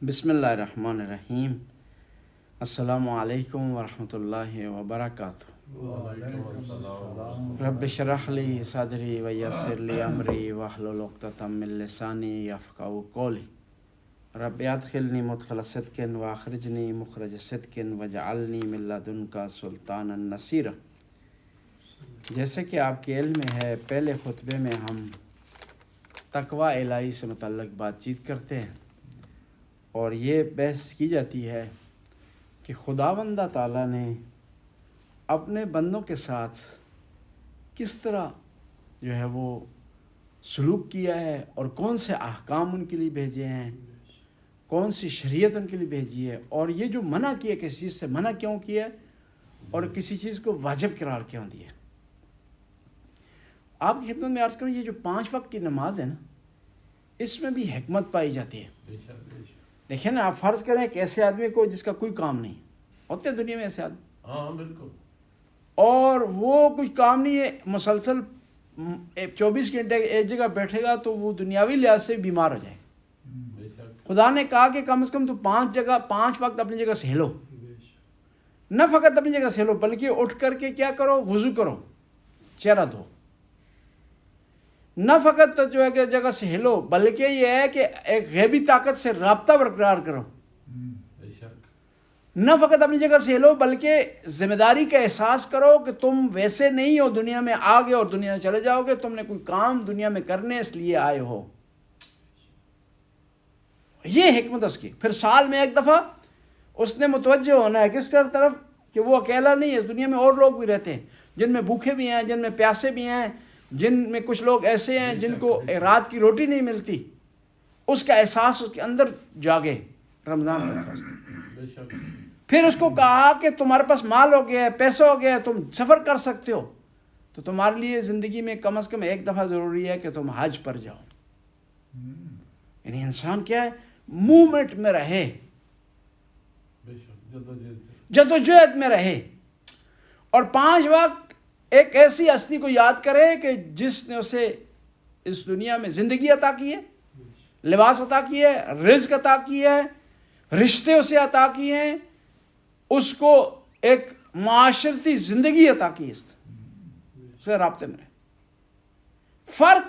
بسم اللہ الرحمن الرحیم۔ السلام علیکم ورحمۃ اللہ وبرکاتہ۔ رب اشرح لی صدری ویسر لی امری واحلل عقدۃ من لسانی یفقہوا قولی۔ رب ادخلنی مدخل صدق واخرجنی مخرج صدق واجعلنی من لدنک سلطانا نصیرا۔ جیسے کہ آپ کے علم میں ہے، پہلے خطبے میں ہم تقویٰ الہی سے متعلق بات چیت کرتے ہیں اور یہ بحث کی جاتی ہے کہ خداوند تعالیٰ نے اپنے بندوں کے ساتھ کس طرح جو ہے وہ سلوک کیا ہے اور کون سے احکام ان کے لیے بھیجے ہیں، کون سی شریعت ان کے لیے بھیجی ہے، اور یہ جو منع کیا کسی چیز سے منع کیوں کیا اور کسی چیز کو واجب قرار کیوں دیا۔ آپ کی خدمت میں عرض کروں، یہ جو 5 وقت کی نماز ہے نا، اس میں بھی حکمت پائی جاتی ہے۔ دیکھیں نا، آپ فرض کریں ایک ایسے آدمی کو جس کا کوئی کام نہیں، ہوتے ہیں دنیا میں ایسے آدمی، ہاں بالکل، اور وہ کچھ کام نہیں ہے، مسلسل 24 گھنٹے ایک جگہ بیٹھے گا تو وہ دنیاوی لحاظ سے بیمار ہو جائے گا۔ خدا نے کہا کہ کم از کم تو 5 وقت اپنی جگہ سے ہلو، نہ فقط اپنی جگہ سے ہلو بلکہ اٹھ کر کے کیا کرو، وضو کرو، چہرہ دھو، نہ فقط جو ہے کہ جگہ سے ہلو بلکہ یہ ہے کہ ایک غیبی طاقت سے رابطہ برقرار کرو، نہ فقط اپنی جگہ سے ہلو بلکہ ذمہ داری کا احساس کرو کہ تم ویسے نہیں ہو، دنیا میں آ گئے اور دنیا میں چلے جاؤ گے، تم نے کوئی کام دنیا میں کرنے اس لیے آئے ہو۔ یہ حکمت اس کی۔ پھر سال میں ایک دفعہ اس نے متوجہ ہونا ہے کس طرف کہ وہ اکیلا نہیں ہے، اس دنیا میں اور لوگ بھی رہتے ہیں، جن میں بھوکے بھی ہیں، جن میں پیاسے بھی ہیں، جن میں کچھ لوگ ایسے ہیں جن کو رات کی روٹی نہیں ملتی۔ اس کا احساس اس کے اندر جاگے رمضان کا۔ پھر اس کو کہا کہ تمہارے پاس مال ہو گیا ہے، پیسہ ہو گیا ہے، تم سفر کر سکتے ہو، تو تمہارے لیے زندگی میں کم از کم ایک دفعہ ضروری ہے کہ تم حج پر جاؤ۔ یعنی انسان کیا ہے، موومنٹ میں رہے، جدوجہد میں رہے، اور 5 وقت ایک ایسی ہستی کو یاد کرے کہ جس نے اسے اس دنیا میں زندگی عطا کی ہے، لباس عطا کی ہے، رزق عطا کی ہے، رشتے اسے عطا کیے ہیں، اس کو ایک معاشرتی زندگی عطا کی ہے، اس سے رابطے میں رہے۔ فرق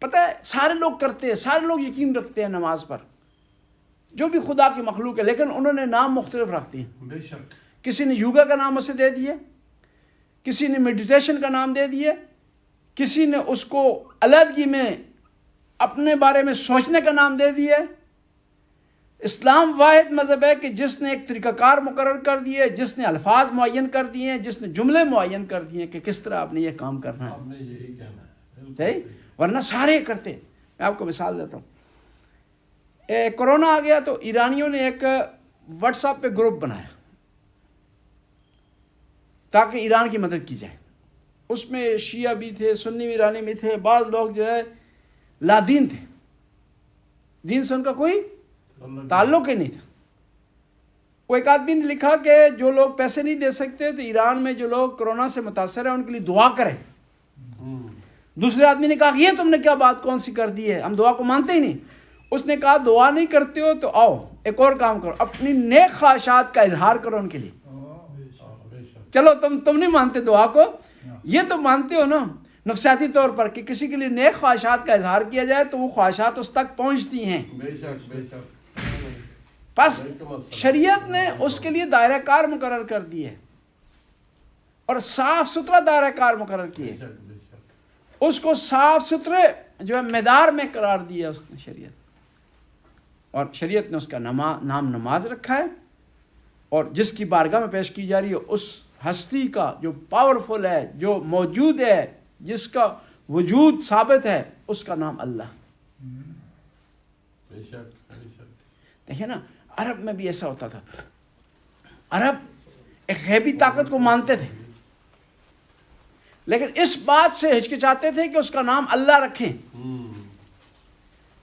پتہ ہے سارے لوگ کرتے ہیں، سارے لوگ یقین رکھتے ہیں نماز پر، جو بھی خدا کی مخلوق ہے، لیکن انہوں نے نام مختلف رکھ دیے۔ بے شک کسی نے یوگا کا نام اسے دے دیا، کسی نے میڈیٹیشن کا نام دے دیا، کسی نے اس کو علیحدگی میں اپنے بارے میں سوچنے کا نام دے دیا۔ اسلام واحد مذہب ہے کہ جس نے ایک طریقہ کار مقرر کر دیے، جس نے الفاظ معین کر دیے ہیں، جس نے جملے معین کر دیے ہیں کہ کس طرح آپ نے یہ کام کرنا ہے۔ آپ نے یہی کہنا ہے، صحیح؟ ورنہ سارے کرتے۔ میں آپ کو مثال دیتا ہوں، کرونا آ گیا تو ایرانیوں نے ایک واٹس ایپ پہ گروپ بنایا تاکہ ایران کی مدد کی جائے۔ اس میں شیعہ بھی تھے، سنی ایرانی بھی تھے، بعض لوگ جو ہے لادین تھے، دین سے ان کا کوئی تعلق ہی نہیں تھا۔ وہ ایک آدمی نے لکھا کہ جو لوگ پیسے نہیں دے سکتے تو ایران میں جو لوگ کرونا سے متاثر ہیں ان کے لیے دعا کریں۔ دوسرے آدمی نے کہا کہ یہ تم نے کیا بات کون سی کر دی ہے، ہم دعا کو مانتے ہی نہیں۔ اس نے کہا دعا نہیں کرتے ہو تو آؤ ایک اور کام کرو، اپنی نیک خواہشات کا اظہار کرو ان کے لیے۔ چلو تم نہیں مانتے دعا کو، یہ تو مانتے ہو نا نفسیاتی طور پر کہ کسی کے لیے نیک خواہشات کا اظہار کیا جائے تو وہ خواہشات اس تک پہنچتی ہیں۔ بے شک بے شک۔ بس شریعت نے اس کے لیے دائرہ کار مقرر کر دی ہے اور صاف ستھرا دائرہ کار مقرر کیے، اس کو صاف ستھرے جو ہے میدار میں قرار دیا اس نے شریعت، اور شریعت نے اس کا نام نماز رکھا ہے، اور جس کی بارگاہ میں پیش کی جا رہی ہے اس ہستی کا جو پاورفل ہے، جو موجود ہے، جس کا وجود ثابت ہے، اس کا نام اللہ۔ بے شک بے شک۔ دیکھیں نا، عرب میں بھی ایسا ہوتا تھا، عرب ایک غیبی طاقت کو مانتے تھے لیکن اس بات سے ہچکچاتے تھے کہ اس کا نام اللہ رکھیں۔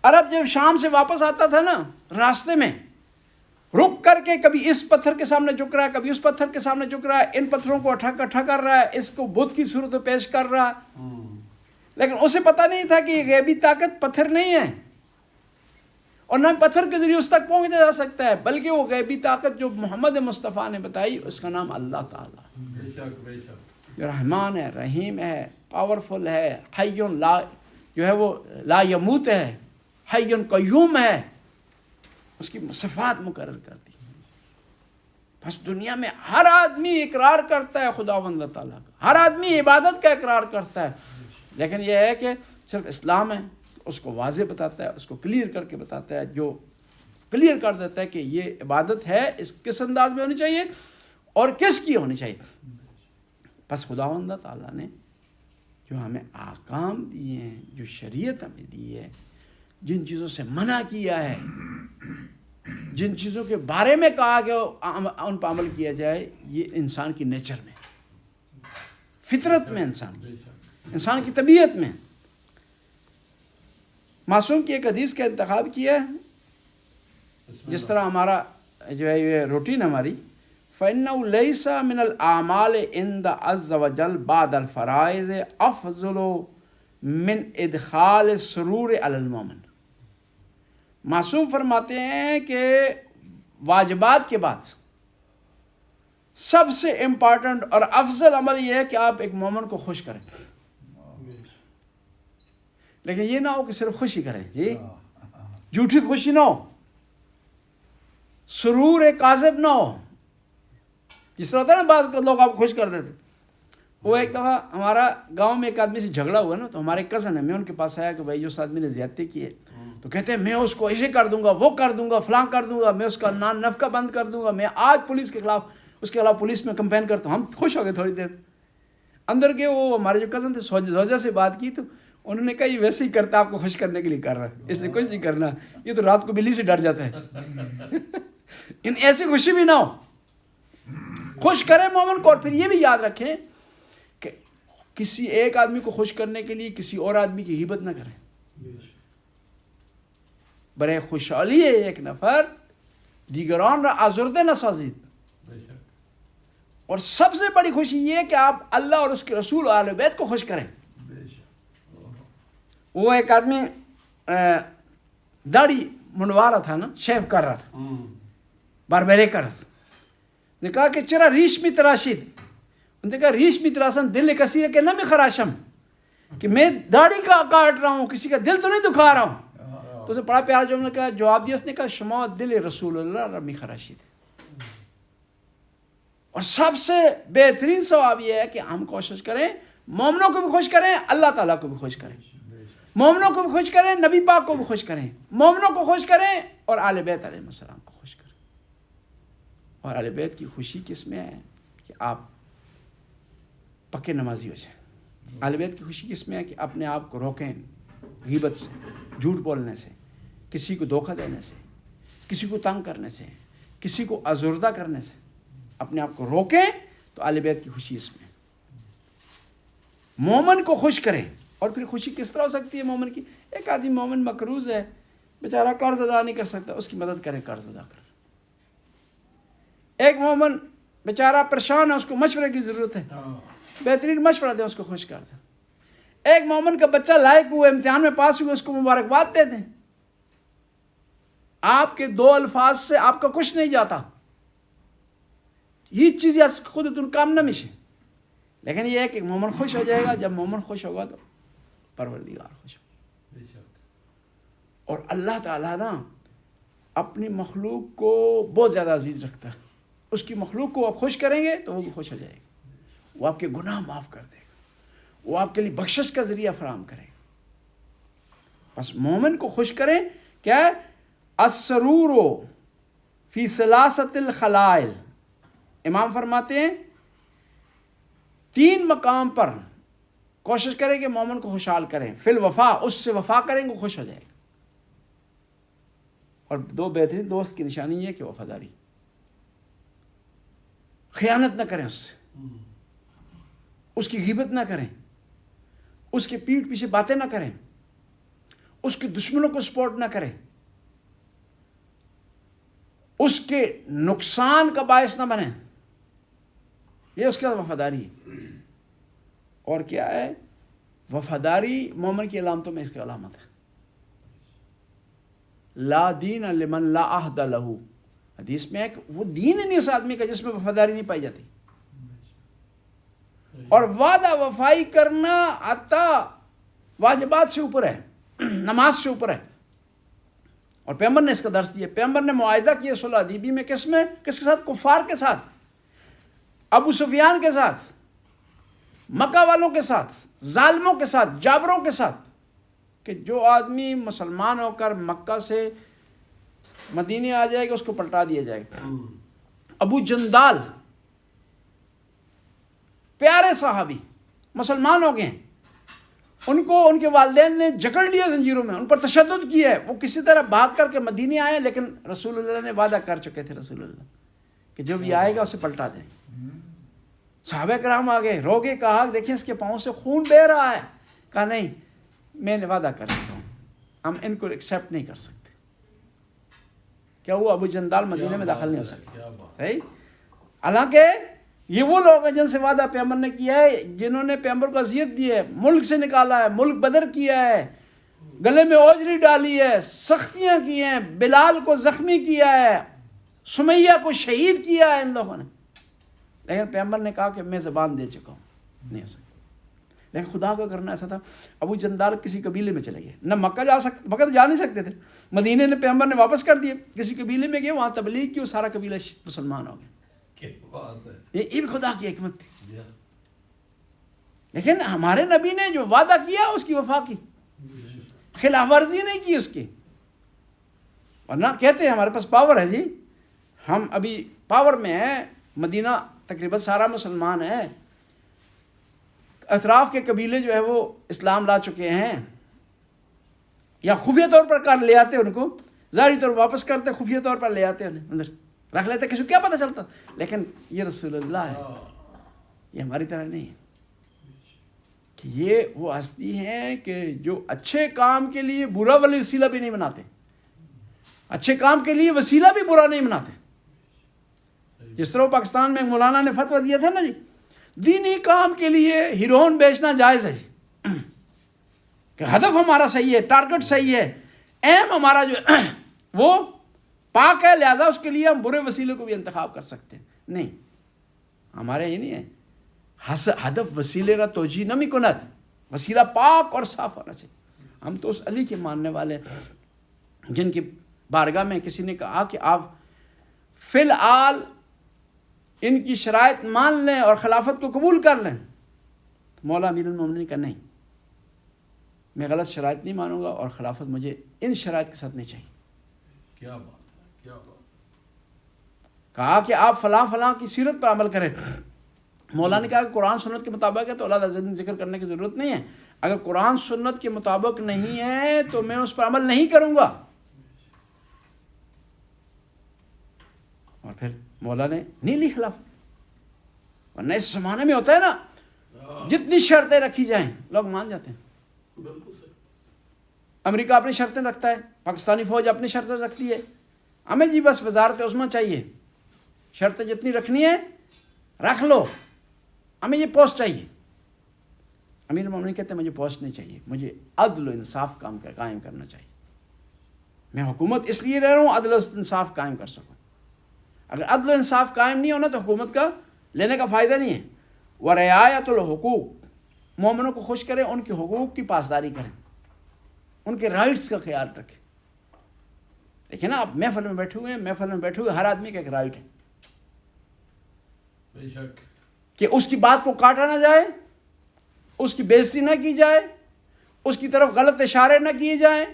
عرب جب شام سے واپس آتا تھا نا، راستے میں رک کر کے کبھی اس پتھر کے سامنے جھک رہا ہے، کبھی اس پتھر کے سامنے جھک رہا ہے، ان پتھروں کو اٹھا کر رہا ہے، اس کو بت کی صورت میں پیش کر رہا ہے، لیکن اسے پتہ نہیں تھا کہ یہ غیبی طاقت پتھر نہیں ہے، اور نہ پتھر کے ذریعے اس تک پہنچا جا سکتا ہے، بلکہ وہ غیبی طاقت جو محمد مصطفیٰ نے بتائی اس کا نام اللہ تعالیٰ، بے شک بے شک جو رحمان ہے، رحیم ہے، پاورفل ہے، حی لا جو ہے وہ لا یموت ہے، حی قیوم ہے، اس کی صفات مقرر کر دی۔ بس دنیا میں ہر آدمی اقرار کرتا ہے خداوند اللہ تعالیٰ کا، ہر آدمی عبادت کا اقرار کرتا ہے، لیکن یہ ہے کہ صرف اسلام ہے اس کو واضح بتاتا ہے، اس کو کلیئر کر کے بتاتا ہے، جو کلیئر کر دیتا ہے کہ یہ عبادت ہے، اس کس انداز میں ہونی چاہیے اور کس کی ہونی چاہیے۔ بس خداوند تعالیٰ نے جو ہمیں احکام دیے ہیں، جو شریعت ہمیں دی ہے، جن چیزوں سے منع کیا ہے، جن چیزوں کے بارے میں کہا کہ ان پر عمل کیا جائے، یہ انسان کی نیچر میں، فطرت میں، انسان کی طبیعت میں۔ معصوم کی ایک حدیث کا انتخاب کیا ہے، جس طرح ہمارا جو ہے یہ روٹین ہماری، فَإِنَّهُ لَيْسَ مِنَ الْأَعْمَالِ عِنْدَ عَزَّ وَجَلَّ بَعْدَ الْفَرَائِضِ أَفْضَلُ مِنْ إِدْخَالِ السُّرُورِ عَلَى الْمُؤْمِنِ۔ معصوم فرماتے ہیں کہ واجبات کے بعد سب سے امپورٹنٹ اور افضل عمل یہ ہے کہ آپ ایک مومن کو خوش کریں، لیکن یہ نہ ہو کہ صرف خوشی کریں، جی جھوٹی خوشی نہ ہو، سرور کاذب نہ ہو، جس طرح ہوتا ہے نا بعض لوگ آپ خوش کر دیتے۔ وہ ایک دفعہ ہمارا گاؤں میں ایک آدمی سے جھگڑا ہوا نا، تو ہمارے کزن ہے، میں ان کے پاس آیا کہ بھائی اس آدمی نے زیادتی کی ہے، تو کہتے ہیں میں اس کو ایسے کر دوں گا، وہ کر دوں گا، فلاں کر دوں گا، میں اس کا نان نفقہ بند کر دوں گا، میں آج پولیس کے خلاف اس کے خلاف پولیس میں کمپین کرتا ہوں۔ ہم خوش ہو گئے تھوڑی دیر، اندر کے وہ ہمارے جو کزن تھے زوجہ سے بات کی، تو انہوں نے کہا یہ ویسے ہی کرتا، آپ کو خوش کرنے کے لیے کر رہا ہے، اس نے کچھ نہیں کرنا، یہ تو رات کو بلی سے ڈر جاتا ہے۔ ان ایسی خوشی بھی نہ ہو، خوش کریں مومن کو، اور پھر یہ بھی یاد رکھیں کہ کسی ایک آدمی کو خوش کرنے کے لیے کسی اور آدمی کی غیبت نہ کریں۔ برے خوشحالی ہے ایک نفر دیگران را آزرده نسازید، اور سب سے بڑی خوشی یہ ہے کہ آپ اللہ اور اس کے رسول اور اہل بیت کو خوش کریں۔ وہ ایک آدمی داڑھی منڈوا رہا تھا نا، شیو کر رہا تھا، باربیرے کر رہا تھا، نے کہا کہ چرا ریش می تراشید، انہوں نے کہا ریش می تراشن دل کثیر کے نمی خراشم، کہ میں داڑھی کا کاٹ رہا ہوں، کسی کا دل تو نہیں دکھا رہا ہوں۔ تو اسے بڑا پیارا جملہ کہا، جواب دیا اس نے کہا شما دل رسول اللہ رمی خراشید۔ اور سب سے بہترین ثواب یہ ہے کہ ہم کوشش کریں مومنوں کو بھی خوش کریں، اللہ تعالیٰ کو بھی خوش کریں، مومنوں کو بھی خوش کریں، نبی پاک کو بھی خوش کریں، مومنوں کو خوش کریں اور اہل بیت علیہ السلام کو خوش کریں۔ اور اہل بیت کی خوشی کس میں ہے کہ آپ پکے نمازی ہو جائیں۔ اہل بیت کی خوشی کس میں ہے کہ اپنے آپ کو روکیں غیبت سے، جھوٹ بولنے سے، کسی کو دھوکہ دینے سے، کسی کو تنگ کرنے سے، کسی کو آزردہ کرنے سے اپنے آپ کو روکیں، تو اہل بیت کی خوشی اس میں۔ مومن کو خوش کریں، اور پھر خوشی کس طرح ہو سکتی ہے مومن کی؟ ایک آدمی مومن مقروض ہے، بیچارہ قرض ادا نہیں کر سکتا، اس کی مدد کریں قرض ادا کر۔ ایک مومن بیچارہ پریشان ہے، اس کو مشورے کی ضرورت ہے، بہترین مشورہ دیں، اس کو خوش کر دیں۔ ایک مومن کا بچہ لائق ہوا، امتحان میں پاس ہوا، اس کو مبارکباد دے دیں۔ آپ کے دو الفاظ سے آپ کا کچھ نہیں جاتا، یہ چیز خود تم کام نہ مشے، لیکن یہ ہے کہ مومن خوش ہو جائے گا۔ جب مومن خوش ہوگا تو پروردگار خوش ہوگا۔ اور اللہ تعالیٰ نا اپنی مخلوق کو بہت زیادہ عزیز رکھتا ہے، اس کی مخلوق کو آپ خوش کریں گے تو وہ بھی خوش ہو جائے گا، وہ آپ کے گناہ معاف کر دے گا، وہ آپ کے لیے بخشش کا ذریعہ فراہم کرے گا۔ بس مومن کو خوش کریں، کیا ہے؟ السرور فی ثلاثۃ الخلائل، امام فرماتے ہیں 3 مقام پر کوشش کریں کہ مومن کو خوشحال کریں۔ فی الوفا، اس سے وفا کریں گے خوش ہو جائے گا۔ اور 2 بہترین دوست کی نشانی یہ ہے کہ وفاداری، خیانت نہ کریں، اس سے اس کی غیبت نہ کریں، اس کے پیٹھ پیچھے باتیں نہ کریں، اس کے دشمنوں کو سپورٹ نہ کریں، اس کے نقصان کا باعث نہ بنیں۔ یہ اس کے بعد وفاداری ہے۔ اور کیا ہے؟ وفاداری مومن کی علامتوں میں اس کی علامت ہے۔ لا دین لمن لا عہد لہو، حدیث میں ہے کہ وہ دین ہی نہیں اس آدمی کا جس میں وفاداری نہیں پائی جاتی. اور وعدہ وفائی کرنا حتی واجبات سے اوپر ہے، نماز سے اوپر ہے. اور پیغمبر نے اس کا درس دیا. پیغمبر نے معاہدہ کیا صلح حدیبی میں کس کے ساتھ؟ کفار کے ساتھ، ابو سفیان کے ساتھ، مکہ والوں کے ساتھ، ظالموں کے ساتھ، جابروں کے ساتھ، کہ جو آدمی مسلمان ہو کر مکہ سے مدینے آ جائے گا اس کو پلٹا دیا جائے گا. ابو جندال پیارے صحابی مسلمان ہو گئے ہیں، ان کو ان کے والدین نے جکڑ لیا زنجیروں میں، ان پر تشدد کیا ہے. وہ کسی طرح بھاگ کر کے مدینے آئے، لیکن رسول اللہ نے وعدہ کر چکے تھے رسول اللہ کہ جب یہ آئے گا اسے پلٹا دیں. صحابہ کرام آ گئے، رو گئے، کہا دیکھیں اس کے پاؤں سے خون بہہ رہا ہے. کہا نہیں، میں نے وعدہ کر چکا ہوں، ہم ان کو ایکسیپٹ نہیں کر سکتے. کیا ہوا؟ ابو جندال مدینے میں داخل نہیں ہو سکتے. صحیح. حالانکہ یہ وہ لوگ ہیں جن سے وعدہ پیغمبر نے کیا ہے، جنہوں نے پیغمبر کو اذیت دی ہے، ملک سے نکالا ہے، ملک بدر کیا ہے، گلے میں اوجری ڈالی ہے، سختیاں کی ہیں، بلال کو زخمی کیا ہے، سمیہ کو شہید کیا ہے ان لوگوں نے. لیکن پیغمبر نے کہا کہ میں زبان دے چکا ہوں، نہیں ہو سکتا. لیکن خدا کا کرنا ایسا تھا. ابو جندال کسی قبیلے میں چلے گئے، نہ مکہ جا نہیں سکتے تھے. مدینے نے پیغمبر نے واپس کر دیے، کسی قبیلے میں گئے، وہاں تبلیغ کی، وہ سارا قبیلہ مسلمان ہو گیا. یہ بھی خدا کی حکمت تھی. لیکن ہمارے نبی نے جو وعدہ کیا اس کی وفا کی، خلاف ورزی نہیں کی اس کی. ورنہ کہتے ہیں ہمارے پاس پاور ہے جی، ہم ابھی پاور میں ہیں، مدینہ تقریباً سارا مسلمان ہے، اطراف کے قبیلے جو ہے وہ اسلام لا چکے ہیں، یا خفیہ طور پر کر لے آتے ان کو، ظاہری طور پر واپس کرتے، خفیہ طور پر لے آتے انہیں اندر رکھ لیتے، کسی کو کیا پتہ چلتا. لیکن یہ رسول اللہ ہے، یہ ہماری طرح نہیں ہے کہ یہ وہ ہستی ہیں کہ جو اچھے کام کے لیے برا وسیلہ بھی نہیں بناتے، اچھے کام کے لیے وسیلہ بھی برا نہیں بناتے. جس طرح پاکستان میں مولانا نے فتویٰ دیا تھا نا جی، دینی کام کے لیے ہیروئن بیچنا جائز ہے جی، کہ ہدف ہمارا صحیح ہے، ٹارگٹ صحیح ہے، ایم ہمارا جو وہ پاک ہے، لہذا اس کے لیے ہم برے وسیلے کو بھی انتخاب کر سکتے ہیں. نہیں، ہمارے یہ نہیں ہے، ہدف وسیلے را توجیہ نمی کنت، وسیلہ پاک اور صاف ہونا چاہیے. ہم تو اس علی کے ماننے والے جن کی بارگاہ میں کسی نے کہا کہ آپ فی الحال ان کی شرائط مان لیں اور خلافت کو قبول کر لیں، مولا امیر المومنین کا نہیں، میں غلط شرائط نہیں مانوں گا اور خلافت مجھے ان شرائط کے ساتھ نہیں چاہیے. کیا بات، کیا بات. کہا کہ آپ فلاں فلاں کی سیرت پر عمل کریں. مولا نے کہا کہ قرآن سنت کے مطابق ہے تو اللہ عز و جل ذکر کرنے کی ضرورت نہیں ہے، اگر قرآن سنت کے مطابق نہیں ہے تو میں اس پر عمل نہیں کروں گا. اور پھر مولا نے نہیں لی خلافت. ورنہ اس زمانے میں ہوتا ہے نا، جتنی شرطیں رکھی جائیں لوگ مان جاتے ہیں. امریکہ اپنی شرطیں رکھتا ہے، پاکستانی فوج اپنی شرطیں رکھتی ہے، ہمیں جی بس وزارت عظمیٰ چاہیے، شرطیں جتنی رکھنی ہے رکھ لو، ہمیں یہ پوسٹ چاہیے. امیر المومنین کہتے ہیں مجھے پوسٹ نہیں چاہیے، مجھے عدل و انصاف قائم کرنا چاہیے. میں حکومت اس لیے رہ رہا ہوں عدل و انصاف قائم کر سکوں. اگر عدل و انصاف قائم نہیں ہونا تو حکومت کا لینے کا فائدہ نہیں ہے. ورعایت الحقوق، مومنوں کو خوش کریں، ان کے حقوق کی پاسداری کریں، ان کے رائٹس کا خیال رکھیں. دیکھیں نا، آپ محفل میں بیٹھے ہوئے ہر آدمی کا ایک رائٹ ہے بے شک کہ اس کی بات کو کاٹا نہ جائے، اس کی بےزتی نہ کی جائے، اس کی طرف غلط اشارے نہ کیے جائیں،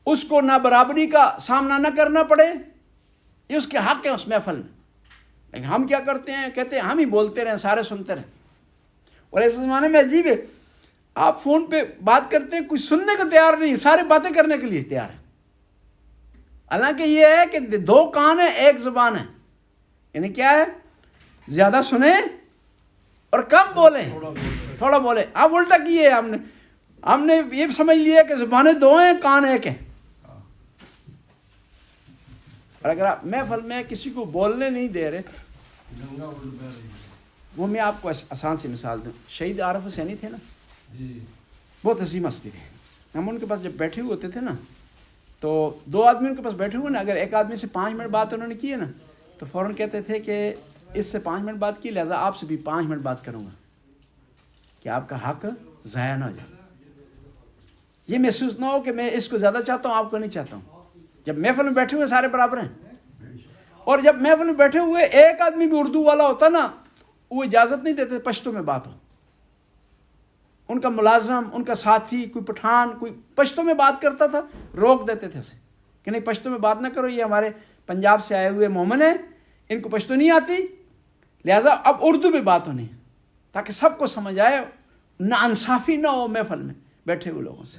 اس کو نابرابری کا سامنا نہ کرنا پڑے. یہ اس کے حق ہے اس محفل میں. لیکن ہم کیا کرتے ہیں؟ کہتے ہیں ہم ہی بولتے رہیں، سارے سنتے رہیں. اور ایسے زمانے میں عجیب ہے، آپ فون پہ بات کرتے ہیں، کوئی سننے کو تیار نہیں، سارے باتیں کرنے کے لیے تیار ہے. حالانکہ یہ ہے کہ دو کان ہیں ایک زبان ہے، یعنی کیا ہے؟ زیادہ سنیں اور کم بولیں، تھوڑا بولیں. اب الٹا کیے ہم نے یہ سمجھ لیا کہ زبانیں دو ہیں، کان ایک ہے. اور اگر آپ محفل میں کسی کو بولنے نہیں دے رہے، وہ میں آپ کو آسان سی مثال دوں. شہید عارف حسینی تھے نا، بہت عظیم ہستی تھے. ہم ان کے پاس جب بیٹھے ہوئے ہوتے تھے نا تو 2 آدمی ان کے پاس بیٹھے ہوئے نا، اگر ایک آدمی سے 5 منٹ بات انہوں نے کی ہے نا تو فوراً کہتے تھے کہ اس سے 5 منٹ بات کی، لہٰذا آپ سے بھی 5 منٹ بات کروں گا کہ آپ کا حق ضائع نہ ہو جائے. یہ محسوس نہ ہو کہ میں اس کو زیادہ چاہتا ہوں، آپ کو نہیں چاہتا ہوں. جب محفل میں بیٹھے ہوئے سارے برابر ہیں، اور جب محفل میں بیٹھے ہوئے ایک آدمی بھی اردو والا ہوتا نا، وہ اجازت نہیں دیتے پشتو میں بات ہو. ان کا ملازم، ان کا ساتھی، کوئی پٹھان، کوئی پشتو میں بات کرتا تھا، روک دیتے تھے اسے کہ نہیں پشتو میں بات نہ کرو، یہ ہمارے پنجاب سے آئے ہوئے مومن ہیں، ان کو پشتو نہیں آتی، لہٰذا اب اردو میں بات ہونی تاکہ سب کو سمجھ آئے، ناانصافی نہ ہو محفل میں بیٹھے ہوئے لوگوں سے.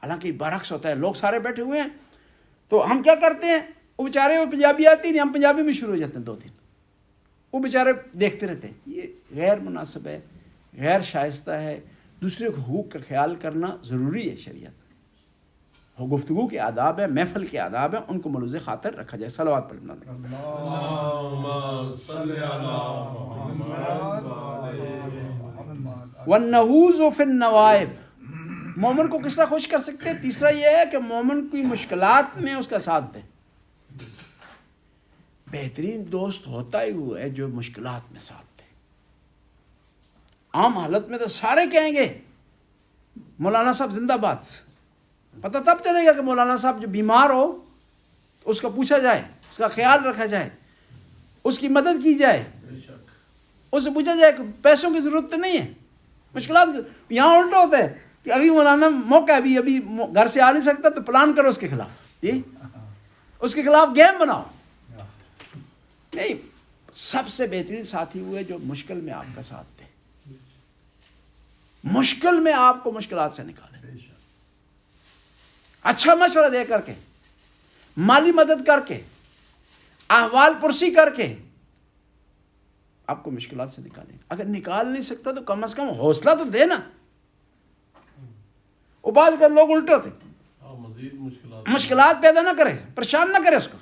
حالانکہ برعکس ہوتا ہے، لوگ سارے بیٹھے ہوئے ہیں تو ہم کیا کرتے ہیں، وہ بیچارے وہ پنجابی آتی نہیں، ہم پنجابی میں شروع ہو جاتے ہیں 2 دن، وہ بیچارے دیکھتے رہتے ہیں. یہ غیر مناسب ہے، غیر شائستہ ہے. دوسرے کے حقوق کا خیال کرنا ضروری ہے شریعت. وہ گفتگو کے آداب ہے، محفل کے آداب ہیں، ان کو ملوز خاطر رکھا جائے. صلوات پڑھنا. وَالنَّهُوزُ فِي النَّوَائِبِ، مومن کو کس طرح خوش کر سکتے ہیں؟ تیسرا یہ ہے کہ مومن کی مشکلات میں اس کا ساتھ دے. بہترین دوست ہوتا ہی وہ ہے جو مشکلات میں ساتھ دے. عام حالت میں تو سارے کہیں گے مولانا صاحب زندہ باد. پتہ تب چلے گا کہ مولانا صاحب جو بیمار ہو تو اس کا پوچھا جائے، اس کا خیال رکھا جائے، اس کی مدد کی جائے. اس سے پوچھا جائے کہ پیسوں کی ضرورت تو نہیں ہے، مشکلات. یہاں الٹا ہوتا ہے کہ ابھی مولانا موقع ہے، ابھی گھر سے آ نہیں سکتا تو پلان کرو اس کے خلاف، جی اس کے خلاف گیم بناؤ. نہیں، سب سے بہترین ساتھی ہوئے جو مشکل میں آپ کا ساتھ دے، مشکل میں آپ کو مشکلات سے نکالے، اچھا مشورہ دے کر کے، مالی مدد کر کے، احوال پرسی کر کے آپ کو مشکلات سے نکالیں. اگر نکال نہیں سکتا تو کم از کم حوصلہ تو دے نا. وہ بعض کر لوگ الٹے تھے، مشکلات پیدا نہ کرے، پریشان نہ کرے اس کو،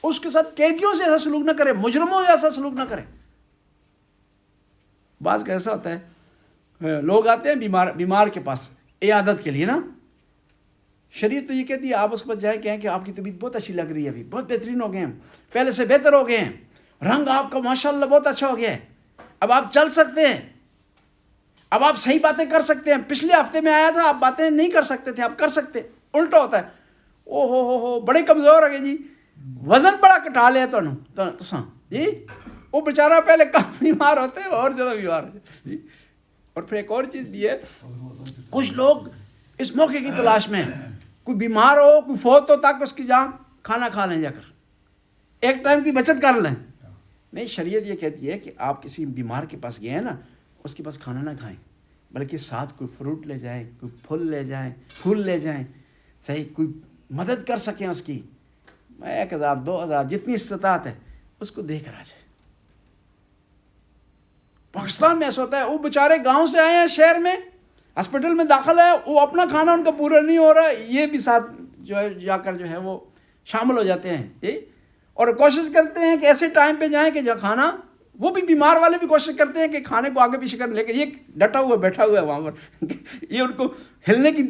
اس کے ساتھ قیدیوں سے ایسا سلوک نہ کرے، مجرموں سے ایسا سلوک نہ کرے. بعض کا ایسا ہوتا ہے، لوگ آتے ہیں بیمار کے پاس عیادت کے لیے نا، شریعت تو یہ کہتی ہے آپ اس کے پاس جائیں، کہیں کہ آپ کی طبیعت بہت اچھی لگ رہی ہے، ابھی بہت بہترین ہو گئے ہیں، پہلے سے بہتر ہو گئے ہیں، رنگ آپ کا ماشاءاللہ بہت اچھا ہو گیا ہے، اب آپ چل سکتے ہیں، اب آپ صحیح باتیں کر سکتے ہیں، پچھلے ہفتے میں آیا تھا آپ باتیں نہیں کر سکتے تھے، آپ کر سکتے. الٹا ہوتا ہے، او ہو بڑے کمزور ہو گئے جی، وزن بڑا کٹا لیا تو جی. وہ بیچارہ پہلے کم بیمار ہوتے ہیں اور زیادہ بیمار ہوتے جی. اور پھر ایک اور چیز بھی ہے، کچھ لوگ اس موقع کی تلاش میں ہیں، کوئی بیمار ہو، کوئی فوت ہو تاکہ اس کی جان کھانا کھا لیں جا کر، ایک ٹائم کی بچت کر لیں. نہیں، شریعت یہ کہتی ہے کہ آپ کسی بیمار کے پاس گئے ہیں نا، اس کے پاس کھانا نہ کھائیں، بلکہ ساتھ کوئی فروٹ لے جائیں، کوئی پھول لے جائیں، صحیح کوئی مدد کر سکیں اس کی، 1000 2000 جتنی استطاعت ہے اس کو دے کر آ جائے. پاکستان میں ایسا ہوتا ہے، وہ بیچارے گاؤں سے آئے ہیں شہر میں، ہاسپٹل میں داخل ہے، وہ اپنا کھانا ان کا پورا نہیں ہو رہا، یہ بھی ساتھ جو ہے جا کر جو ہے وہ شامل ہو جاتے ہیں جی. اور کوشش کرتے ہیں کہ ایسے ٹائم پہ جائیں کہ جو کھانا، وہ بھی بیمار والے بھی کوشش کرتے ہیں کہ کھانے کو آگے پیچھے کریں، لیکن یہ ڈٹا ہوا بیٹھا ہوا ہے وہاں پر یہ ان کو ہلنے کی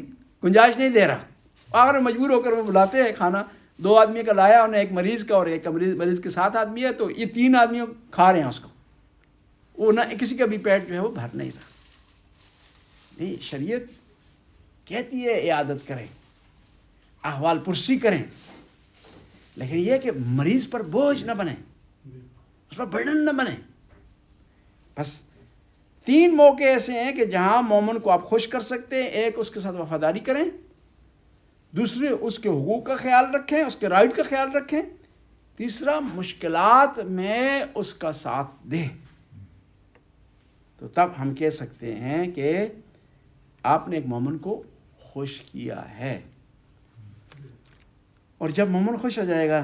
گنجائش نہیں دے رہا. آخر مجبور ہو کر وہ بلاتے ہیں کھانا. 2 آدمی کا لایا انہیں، ایک مریض کا اور ایک مریض کے 7 آدمی ہے، تو یہ 3 آدمیوں کھا رہے ہیں اس کو، وہ نہ کسی کا بھی پیٹ جو ہے وہ بھر نہیں رہا. نہیں، شریعت کہتی ہے عیادت کریں، احوال پرسی کریں، لیکن یہ کہ مریض پر بوجھ نہ بنے، اس پر برڈن نہ بنے. بس 3 موقع ایسے ہیں کہ جہاں مومن کو آپ خوش کر سکتے ہیں. ایک، اس کے ساتھ وفاداری کریں، دوسرے اس کے حقوق کا خیال رکھیں، اس کے رائٹ کا خیال رکھیں، تیسرا مشکلات میں اس کا ساتھ دیں. تو تب ہم کہہ سکتے ہیں کہ آپ نے ایک مومن کو خوش کیا ہے. اور جب مومن خوش ہو جائے گا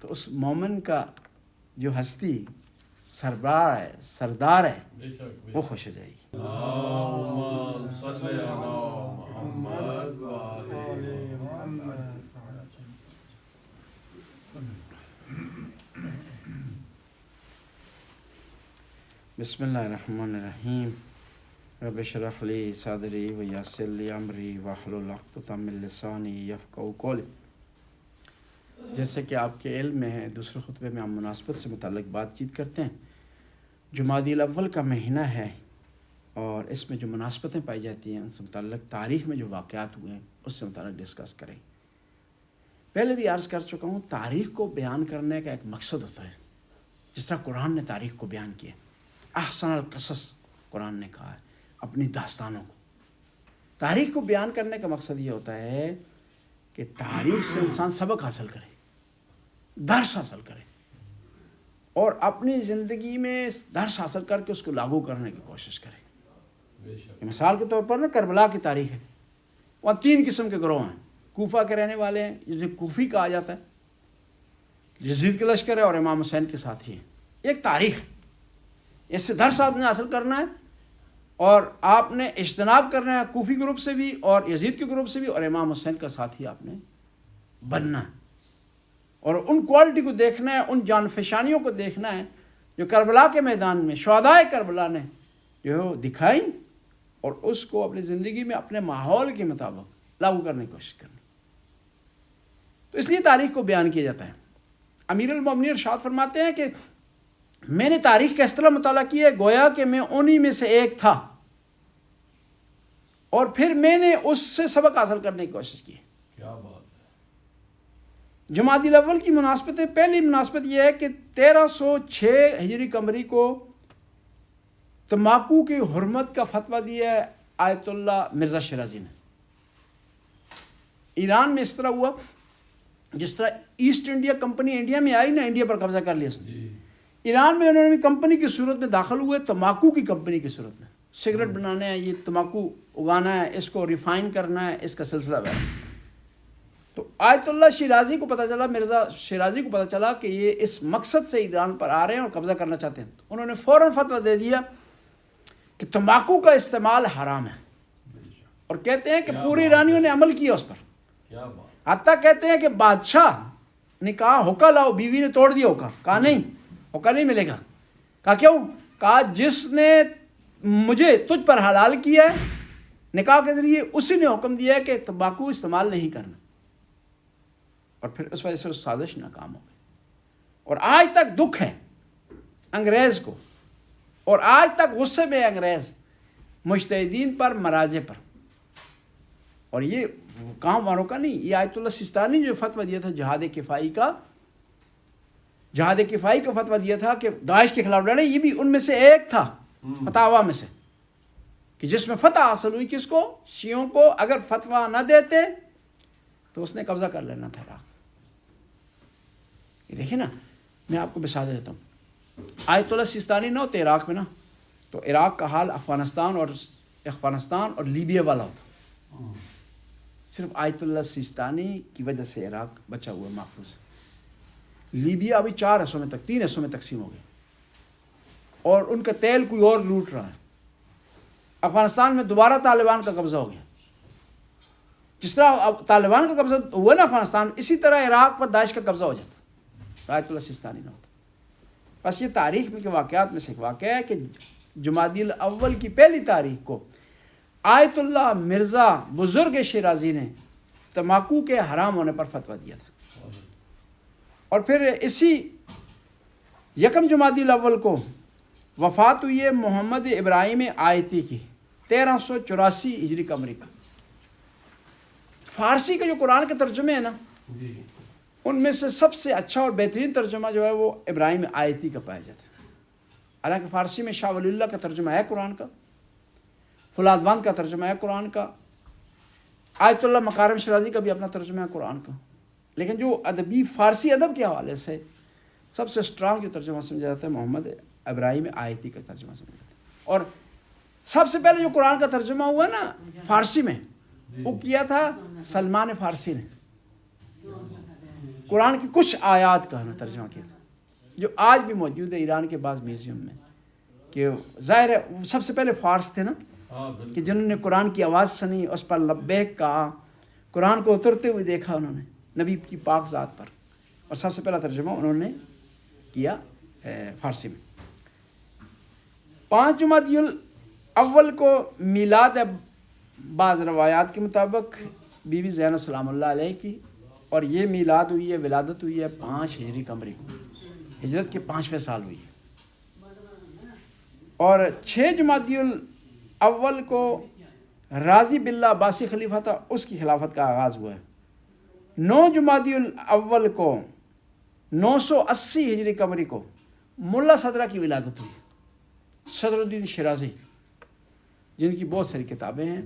تو اس مومن کا جو ہستی سردار ہے وہ خوش ہو جائے گی. بسم اللہ الرحمن الرحیم. رب اشرح لی صدری ویسر لی امری واحلل عقدۃ من لسانی یفقہوا قولی۔ جیسے کہ آپ کے علم میں ہے، دوسرے خطبے میں ہم مناسبت سے متعلق بات چیت کرتے ہیں۔ جمادی الاول کا مہینہ ہے اور اس میں جو مناسبتیں پائی جاتی ہیں ان سے متعلق تاریخ میں جو واقعات ہوئے ہیں اس سے متعلق ڈسکس کریں۔ پہلے بھی عرض کر چکا ہوں، تاریخ کو بیان کرنے کا ایک مقصد ہوتا ہے، جس طرح قرآن نے تاریخ کو بیان کیا، احسن القصص قرآن نے کہا ہے اپنی داستانوں کو۔ تاریخ کو بیان کرنے کا مقصد یہ ہوتا ہے کہ تاریخ سے انسان سبق حاصل کرے، درس حاصل کرے اور اپنی زندگی میں درس حاصل کر کے اس کو لاگو کرنے کی کوشش کرے۔ مثال کے طور پر نا کربلا کی تاریخ ہے، وہاں 3 قسم کے گروہ ہیں۔ کوفہ کے رہنے والے ہیں جسے کوفی کہا جاتا ہے، یزید کے لشکر ہے اور امام حسین کے ساتھی ہیں۔ ایک تاریخ ہے، اس سے درس آپ نے حاصل کرنا ہے اور آپ نے اجتناب کرنا ہے کوفی گروپ سے بھی اور یزید کے گروپ سے بھی، اور امام حسین کا ساتھی آپ نے بننا ہے اور ان کوالٹی کو دیکھنا ہے، ان جان فشانیوں کو دیکھنا ہے جو کربلا کے میدان میں شہدائے کربلا نے جو دکھائی، اور اس کو اپنی زندگی میں اپنے ماحول کے مطابق لاگو کرنے کی کوشش کرنی۔ تو اس لیے تاریخ کو بیان کیا جاتا ہے۔ امیر المومنین ارشاد فرماتے ہیں کہ میں نے تاریخ کا اس طرح مطالعہ کیا گویا کہ میں انہی میں سے ایک تھا، اور پھر میں نے اس سے سبق حاصل کرنے کی کوشش کی۔ کیا بات ہے۔ جمادی الاول کی مناسبتیں، پہلی مناسبت یہ ہے کہ 1306 ہجری قمری کو تمباکو کی حرمت کا فتویٰ دیا ہے آیت اللہ مرزا شیرازی نے۔ ایران میں اس طرح ہوا جس طرح ایسٹ انڈیا کمپنی انڈیا میں آئی نا، انڈیا پر قبضہ کر لیا اس نے۔ ایران میں انہوں نے بھی کمپنی کی صورت میں داخل ہوئے، تمباکو کی کمپنی کی صورت میں، سگریٹ بنانا ہے، یہ تمباکو اگانا ہے، اس کو ریفائن کرنا ہے، اس کا سلسلہ ہے۔ تو آیت اللہ شیرازی کو پتہ چلا، مرزا شیرازی کو پتہ چلا کہ یہ اس مقصد سے ایران پر آ رہے ہیں اور قبضہ کرنا چاہتے ہیں، تو انہوں نے فوراً فتویٰ دے دیا کہ تمباکو کا استعمال حرام ہے، اور کہتے ہیں کہ پورے ایرانیوں نے عمل کیا اس پر۔ کیا بات۔ حتیٰ کہتے ہیں کہ بادشاہ نے کہا حقہ لاؤ، بیوی نے توڑ دیا حقہ، کہا نہیں حقہ نہیں ملے گا۔ کہا کیوں؟ کہا جس نے مجھے تجھ پر حلال کیا ہے نکاح کے ذریعے، اسی نے حکم دیا ہے کہ تمباکو استعمال نہیں کرنا، اور پھر اس وجہ سے اس سازش ناکام ہو گئی۔ اور آج تک دکھ ہے انگریز کو، اور آج تک غصے میں انگریز مجتہدین پر، مراجع پر، اور یہ کام والوں کا نہیں، یہ آیت اللہ سیستانی جو فتویٰ دیا تھا جہاد کفائی کا فتویٰ دیا تھا کہ داعش کے خلاف لڑے، یہ بھی ان میں سے ایک تھا، فتاوا میں سے، کہ جس میں فتح حاصل ہوئی کس کو؟ شیعوں کو۔ اگر فتویٰ نہ دیتے تو اس نے قبضہ کر لینا تھا عراق۔ یہ دیکھیں نا، میں آپ کو مثال دیتا ہوں، آیت اللہ سیستانی نہ ہوتے عراق میں نا، تو عراق کا حال افغانستان اور لیبیا والا ہوتا۔ صرف آیت اللہ سیستانی کی وجہ سے عراق بچا ہوا محفوظ۔ لیبیا ابھی 4 حصوں میں 3 حصوں میں تقسیم ہو گئی، اور ان کا تیل کوئی اور لوٹ رہا ہے۔ افغانستان میں دوبارہ طالبان کا قبضہ ہو گیا۔ جس طرح طالبان کا قبضہ ہوا نا افغانستان، اسی طرح عراق پر داعش کا قبضہ ہو جاتا، آیت اللہ سیستانی نہ ہوتا۔ بس یہ تاریخ میں کے واقعات میں سے ایک واقعہ ہے کہ جمادی الاول کی پہلی تاریخ کو آیت اللہ مرزا بزرگ شیرازی نے تمباکو کے حرام ہونے پر فتویٰ دیا تھا، اور پھر اسی 1 جمادی الاول کو وفات ہوئی ہے محمد ابراہیم آیتی کی 1384 ہجری قمری کا۔ فارسی کا جو قرآن کے ترجمے ہیں نا، ان میں سے سب سے اچھا اور بہترین ترجمہ جو ہے وہ ابراہیم آیتی کا پایا جاتا ہے۔ حالانکہ فارسی میں شاہ ولی اللہ کا ترجمہ ہے قرآن کا، فولادوند کا ترجمہ ہے قرآن کا، آیت اللہ مکارم شیرازی کا بھی اپنا ترجمہ ہے قرآن کا، لیکن جو ادبی فارسی ادب کے حوالے سے سب سے اسٹرانگ جو ترجمہ سمجھا جاتا ہے محمد ابراہیم آیتی کا ترجمہ سمجھا جاتا ہے۔ اور سب سے پہلے جو قرآن کا ترجمہ ہوا نا فارسی میں، وہ کیا تھا سلمان فارسی نے، قرآن کی کچھ آیات کا ترجمہ کیا تھا، جو آج بھی موجود ہے ایران کے بعض میوزیم میں، کہ ظاہر ہے سب سے پہلے فارس تھے نا، کہ جنہوں نے قرآن کی آواز سنی، اس پر لبیک کہا، قرآن کو اترتے ہوئے دیکھا انہوں نے نبی کی پاک ذات پر، اور سب سے پہلا ترجمہ انہوں نے کیا فارسی میں۔ 5 جمادی اول کو میلاد ہے بعض روایات کے مطابق بی بی زینب سلام اللہ علیہ کی، اور یہ میلاد ہوئی ہے، ولادت ہوئی ہے 5 ہجری قمری کو، ہجرت کے 5ویں سال ہوئی ہے۔ اور 6 جمادی الاول کو راضی باللہ عباسی خلیفہ تھا، اس کی خلافت کا آغاز ہوا ہے۔ 9 جمادی الاول کو 980 ہجری قمری کو ملا صدرہ کی ولادت ہوئی، صدر الدین شیرازی، جن کی بہت ساری کتابیں ہیں،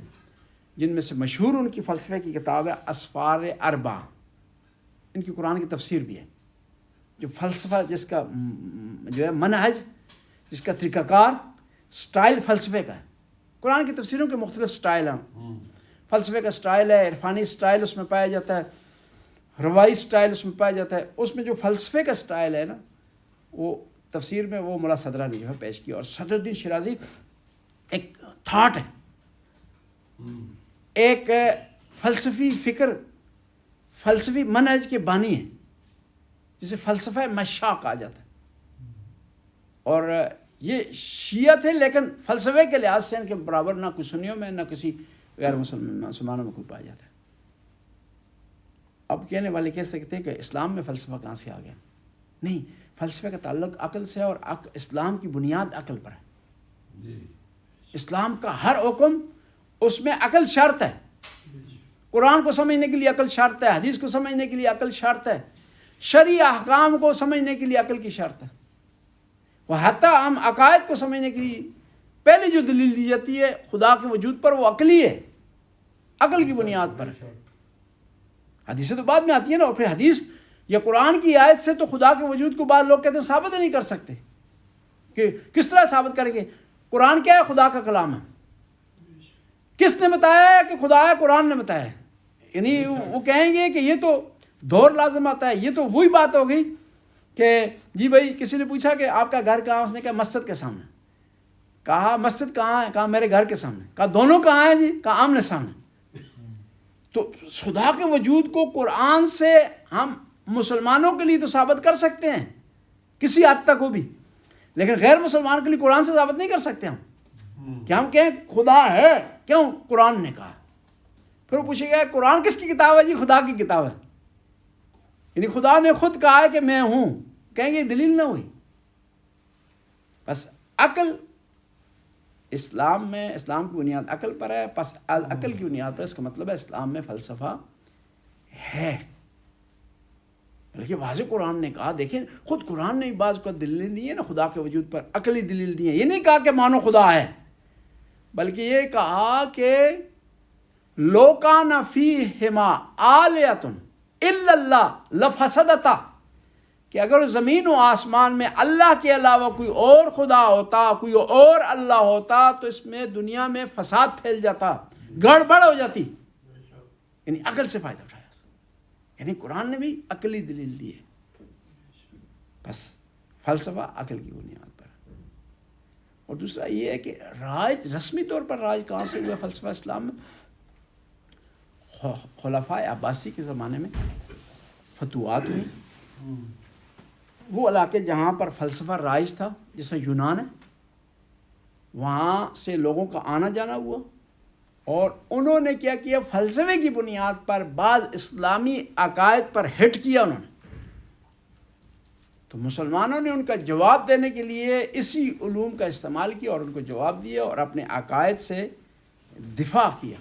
جن میں سے مشہور ان کی فلسفے کی کتاب ہے اسفار اربع، ان کی قرآن کی تفسیر بھی ہے، جو فلسفہ جس کا جو ہے منہج، جس کا طریقہ کار، سٹائل فلسفے کا ہے۔ قرآن کی تفسیروں کے مختلف سٹائل ہیں، فلسفے کا سٹائل ہے، عرفانی سٹائل اس میں پایا جاتا ہے، روائی سٹائل اس میں پایا جاتا ہے۔ اس میں جو فلسفے کا سٹائل ہے نا، وہ تفسیر میں وہ ملا صدرہ نے جو ہے پیش کیا۔ اور صدر الدین شیرازی ایک تھاٹ ہے، ایک فلسفی فکر، فلسفی منہج کے بانی ہیں، جسے فلسفہ مشاء کہا جاتا ہے۔ اور یہ شیعہ تھے، لیکن فلسفے کے لحاظ سے ان کے برابر نہ کوئی سنیوں میں نہ کسی غیر مسلمانوں میں کوئی پایا جاتا ہے۔ اب کہنے والے کہہ سکتے ہیں کہ اسلام میں فلسفہ کہاں سے آ گیا؟ نہیں، فلسفے کا تعلق عقل سے ہے، اور اسلام کی بنیاد عقل پر ہے۔ اسلام کا ہر حکم اس میں عقل شرط ہے۔ قرآن کو سمجھنے کے لیے عقل شرط ہے، حدیث کو سمجھنے کے لیے عقل شرط ہے، شرعی احکام کو سمجھنے کے لیے عقل کی شرط ہے۔ وہ حتیٰ ہم عقائد کو سمجھنے کے لیے پہلی جو دلیل دی جاتی ہے خدا کے وجود پر، وہ عقلی ہے، عقل کی بنیاد پر ہے۔ حدیثیں تو بعد میں آتی ہیں نا، اور پھر حدیث یا قرآن کی آیت سے تو خدا کے وجود کو بعض لوگ کہتے ہیں ثابت ہی نہیں کر سکتے، کہ کس طرح ثابت کریں گے؟ قرآن کیا ہے؟ خدا کا کلام ہے۔ کس نے بتایا ہے کہ خدا ہے؟ قرآن نے بتایا ہے۔ یعنی وہ کہیں گے کہ یہ تو دور لازم آتا ہے۔ یہ تو وہی بات ہو گئی کہ جی بھائی کسی نے پوچھا کہ آپ کا گھر کہاں؟ اس نے کہا مسجد کے سامنے۔ کہا مسجد کہاں ہے؟ کہا میرے گھر کے سامنے۔ کہا دونوں کہاں ہیں جی؟ کہا آمنے سامنے۔ تو خدا کے وجود کو قرآن سے ہم مسلمانوں کے لیے تو ثابت کر سکتے ہیں کسی حد تک، وہ بھی، لیکن غیر مسلمان کے لیے قرآن سے ثابت نہیں کر سکتے ہم کہ ہم کہیں خدا ہے۔ کیوں؟ قرآن نے کہا۔ پھر وہ پوچھے گا قرآن کس کی کتاب ہے؟ جی خدا کی کتاب ہے۔ یعنی خدا نے خود کہا ہے کہ میں ہوں، کہیں گے دلیل نہ ہوئی۔ بس عقل اسلام میں، اسلام کی بنیاد عقل پر ہے، پس عقل کی بنیاد پر اس کا مطلب ہے اسلام میں فلسفہ ہے۔ بلکہ واضح قرآن نے کہا، دیکھیں خود قرآن نے بعض کو دلیل دی ہے نا خدا کے وجود پر، عقلی دلیل دی ہے۔ یہ نہیں کہا کہ مانو خدا ہے، بلکہ یہ کہا کہ لو کان فیہما آلیۃ الا اللہ لفسدتا، کہ اگر زمین و آسمان میں اللہ کے علاوہ کوئی اور خدا ہوتا، کوئی اور اللہ ہوتا، تو اس میں دنیا میں فساد پھیل جاتا، گڑبڑ ہو جاتی۔ یعنی عقل سے فائدہ اٹھایا، یعنی قرآن نے بھی عقلی دلیل دی ہے۔ بس فلسفہ عقل کی بنیاد پر۔ اور دوسرا یہ ہے کہ راج، رسمی طور پر راج کہاں سے ہوا فلسفہ اسلام میں؟ خلفائے عباسی کے زمانے میں فتوحات ہوئی، وہ علاقے جہاں پر فلسفہ رائج تھا، جس میں یونان ہے، وہاں سے لوگوں کا آنا جانا ہوا، اور انہوں نے کیا کیا؟ فلسفے کی بنیاد پر بعض اسلامی عقائد پر ہٹ کیا انہوں نے۔ تو مسلمانوں نے ان کا جواب دینے کے لیے اسی علوم کا استعمال کیا، اور ان کو جواب دیا، اور اپنے عقائد سے دفاع کیا۔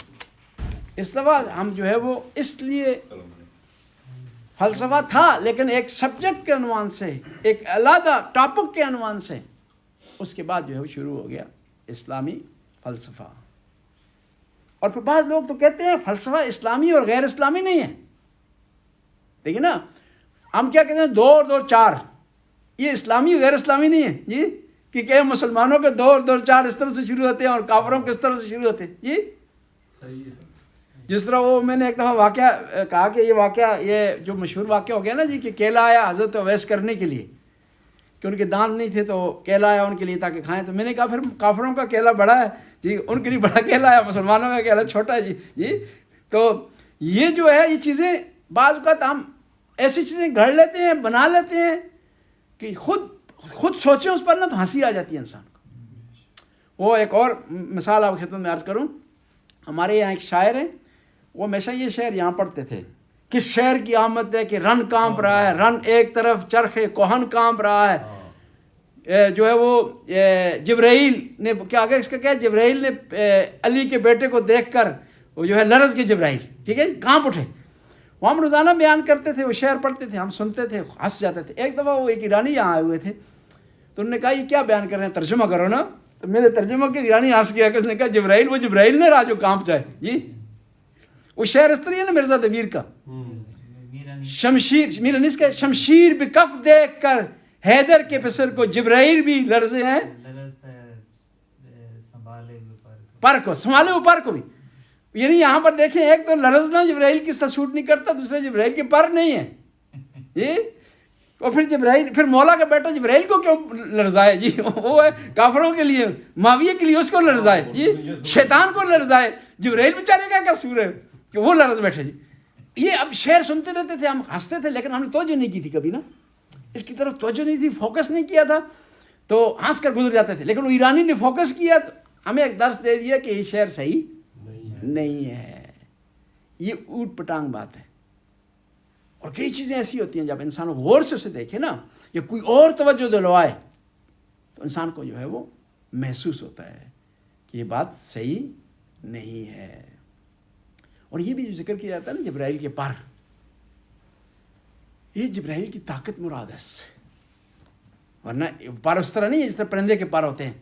اس دفعہ ہم جو ہے وہ اس لیے فلسفہ تھا، لیکن ایک سبجیکٹ کے عنوان سے، ایک علیحدہ ٹاپک کے عنوان سے، اس کے بعد جو ہے وہ شروع ہو گیا اسلامی فلسفہ۔ اور پھر بعض لوگ تو کہتے ہیں فلسفہ اسلامی اور غیر اسلامی نہیں ہے۔ دیکھیں نا، ہم کیا کہتے ہیں دو اور دو چار، یہ اسلامی غیر اسلامی نہیں ہے جی، کہ کہ مسلمانوں کے دو اور دو چار اس طرح سے شروع ہوتے ہیں اور کافروں کے اس طرح سے شروع ہوتے ہیں جی۔ صحیح ہے۔ جس طرح وہ میں نے ایک دفعہ واقعہ کہا کہ یہ واقعہ، یہ جو مشہور واقعہ ہو گیا نا جی، کہ کیلا آیا حضرت اویس کرنے کے لیے، کہ ان کے دانت نہیں تھے تو کیلا آیا ان کے لیے تاکہ کھائیں۔ تو میں نے کہا پھر کافروں کا کیلا بڑا ہے جی، ان کے لیے بڑا کیلا ہے، مسلمانوں کا کیلا چھوٹا ہے جی۔ تو یہ جو ہے، یہ چیزیں بعض اوقات ہم ایسی چیزیں گھڑ لیتے ہیں، بنا لیتے ہیں کہ خود سوچیں اس پر نا تو ہنسی آ جاتی ہے انسان کو۔ وہ ایک اور مثال آپ خدمت میں عرض کروں، ہمارے یہاں ایک شاعر ہیں، وہ ہمیشہ یہ شعر یہاں پڑھتے تھے کہ شعر کی آمد ہے کہ رن کانپ رہا ہے، رن ایک طرف چرخ کوہن کانپ رہا ہے، جو ہے وہ جبرائیل نے کیا اس کا کیا، جبرائیل نے علی کے بیٹے کو دیکھ کر وہ جو ہے لرز کے جبرائیل، ٹھیک ہے، کانپ اٹھے۔ وہ ہم روزانہ بیان کرتے تھے، وہ شعر پڑھتے تھے، ہم سنتے تھے، ہنس جاتے تھے۔ ایک دفعہ وہ ایک ایرانی یہاں آئے ہوئے تھے، تو انہوں نے کہا یہ کیا بیان کر رہے ہیں، ترجمہ کرو نا۔ تو میرے ترجمہ کے ایرانی ہنس گیا کہ اس نے کہا جبرائیل، وہ جبرائیل نے رہا جو کانپ جائے جی۔ وہ شعر اس طرح ہے نا مرزا دبیر کا، شمشیر میرا نس کا شمشیر بکف دیکھ کر حیدر کے پسر کو جبرائیل بھی لرزے ہیں پر کو، سنبھالے وہ پر کو بھی۔ یعنی یہاں پر دیکھیں، ایک تو لرزنا جبرائیل کی سوٹ نہیں کرتا، دوسرے جبرائیل کے پر نہیں ہے جی۔ اور پھر جبرائیل، پھر مولا کا بیٹا جبرائیل کو کیوں لرزائے جی، وہ ہے کافروں کے لیے، معاویہ کے لیے اس کو لرزائے جی، شیطان کو لرزائے، جبرائیل بیچارے کا کیا قصور ہے کہ وہ لرز بیٹھے جی۔ یہ اب شعر سنتے رہتے تھے، ہم ہنستے تھے، لیکن ہم نے توجہ نہیں کی تھی کبھی نا، اس کی طرف توجہ نہیں تھی، فوکس نہیں کیا تھا، تو ہنس کر گزر جاتے تھے۔ لیکن وہ ایرانی نے فوکس کیا تو ہمیں ایک درس دے دیا کہ یہ شعر صحیح نہیں ہے، یہ اوٹ پٹانگ بات ہے۔ اور کئی چیزیں ایسی ہوتی ہیں جب انسان غور سے اسے دیکھے نا، یا کوئی اور توجہ دلوائے، تو انسان کو جو ہے وہ محسوس ہوتا ہے کہ یہ بات صحیح نہیں ہے۔ اور یہ بھی جو ذکر کیا جاتا ہے نا جبرائیل کے پر، یہ جبرائیل کی طاقت مراد ہے اس سے، ورنہ پر اس طرح نہیں ہے جس طرح پرندے کے پر ہوتے ہیں۔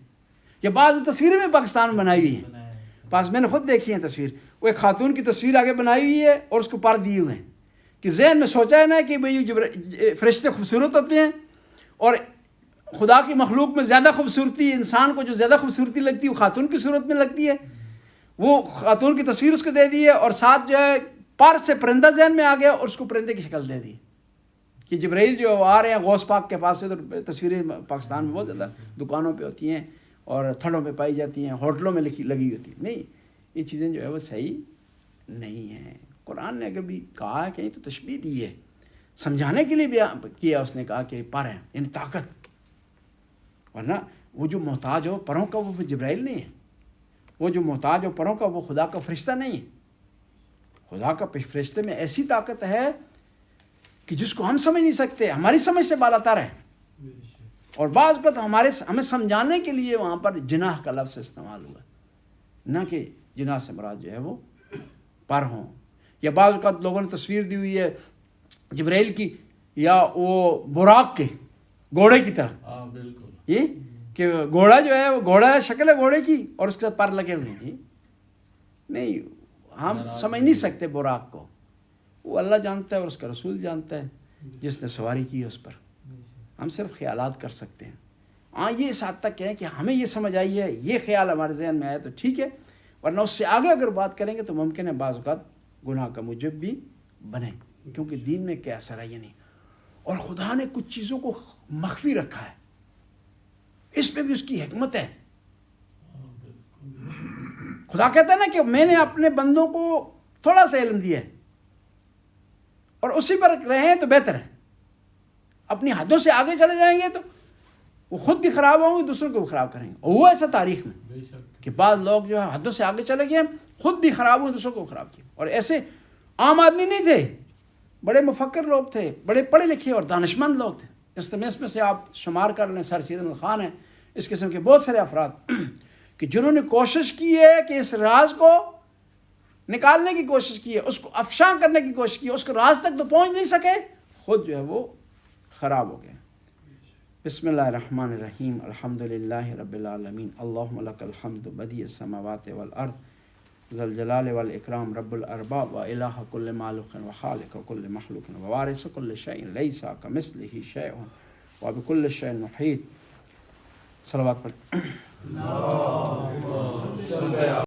یہ بعض تصویریں میں پاکستان میں بنائی ہوئی ہیں، پاس میں نے خود دیکھی ہیں تصویر، وہ ایک خاتون کی تصویر آگے بنائی ہوئی ہے اور اس کو پر دیے ہوئے ہیں، کہ ذہن میں سوچا ہے نا کہ بھئی فرشتے خوبصورت ہوتے ہیں، اور خدا کی مخلوق میں زیادہ خوبصورتی، انسان کو جو زیادہ خوبصورتی لگتی ہے وہ خاتون کی صورت میں لگتی ہے، وہ خاتون کی تصویر اس کو دے دی ہے، اور ساتھ جو ہے پر سے پرندہ ذہن میں آ گیا اور اس کو پرندے کی شکل دے دی کہ جبرائیل جو آ رہے ہیں غوث پاک کے پاس سے۔ تو تصویریں پاکستان میں بہت زیادہ دکانوں پہ ہوتی ہیں اور تھڑوں پہ پائی جاتی ہیں، ہوٹلوں میں لگی ہوتی ہیں۔ نہیں، یہ چیزیں جو ہے وہ صحیح نہیں ہیں۔ قرآن نے اگر بھی کہا ہے کہیں تو تشبیہ دی ہے، سمجھانے کے لیے بھی کیا، اس نے کہا کہ پر ہیں یعنی طاقت، ورنہ وہ جو محتاج ہو پروں کا وہ جبرائیل نہیں ہے، وہ جو محتاج ہو پروں کا وہ خدا کا فرشتہ نہیں ہے۔ خدا کا فرشتے میں ایسی طاقت ہے کہ جس کو ہم سمجھ نہیں سکتے، ہماری سمجھ سے بالاتر ہے، اور بعض اوقات ہمیں سمجھانے کے لیے وہاں پر جناح کا لفظ استعمال ہوا، نہ کہ جناح سے مراد جو ہے وہ پر ہوں۔ یا بعض اوقات لوگوں نے تصویر دی ہوئی ہے جبرائیل کی یا وہ براق کے گھوڑے کی طرح، یہ کہ گھوڑا جو ہے وہ گھوڑا ہے، شکل ہے گھوڑے کی اور اس کے ساتھ پر لگے ہوئے ہیں جی۔ نہیں، ہم سمجھ نہیں سکتے براق کو، وہ اللہ جانتا ہے اور اس کا رسول جانتا ہے جس نے سواری کی ہے اس پر، ہم صرف خیالات کر سکتے ہیں۔ ہاں یہ اس حد تک ہے کہ ہمیں یہ سمجھ آئی ہے، یہ خیال ہمارے ذہن میں آیا تو ٹھیک ہے، ورنہ اس سے آگے اگر بات کریں گے تو ممکن ہے بعض اوقات گناہ کا موجب بھی بنے، کیونکہ دین میں کیا اثر ہے یہ نہیں۔ اور خدا نے کچھ چیزوں کو مخفی رکھا ہے، اس میں بھی اس کی حکمت ہے۔ خدا کہتا ہے نا کہ میں نے اپنے بندوں کو تھوڑا سا علم دیا ہے اور اسی پر رہیں تو بہتر ہے، اپنی حدوں سے آگے چلے جائیں گے تو وہ خود بھی خراب ہوں گے، دوسروں کو بھی خراب کریں گے۔ اور وہ ایسا تاریخ میں کہ بعض لوگ جو ہے حدوں سے آگے چلے گئے، خود بھی خراب ہوئے، دوسروں کو خراب کیا۔ اور ایسے عام آدمی نہیں تھے، بڑے مفکر لوگ تھے، بڑے پڑھے لکھے اور دانشمند لوگ تھے۔ اس میں سے آپ شمار کر لیں، سر سید احمد خان ہیں، اس قسم کے بہت سارے افراد کہ جنہوں نے کوشش کی ہے کہ اس راز کو نکالنے کی کوشش کی ہے، اس کو افشاں کرنے کی کوشش کی ہے، اس کو راز تک تو پہنچ نہیں سکے، خود جو ہے وہ خراب ہو گئے۔ بسم اللہ الرحمن الرحیم، الحمدللہ رب العالمین، اللہم لک الحمد بدیع السماوات والارض ذا الجلال والاکرام، رب الارباب و الہ کل مالک و خالق کل مخلوق و وارث کل شیء لیس کمثلہ شیء و بکل شیء محیط۔ صلوات پڑھ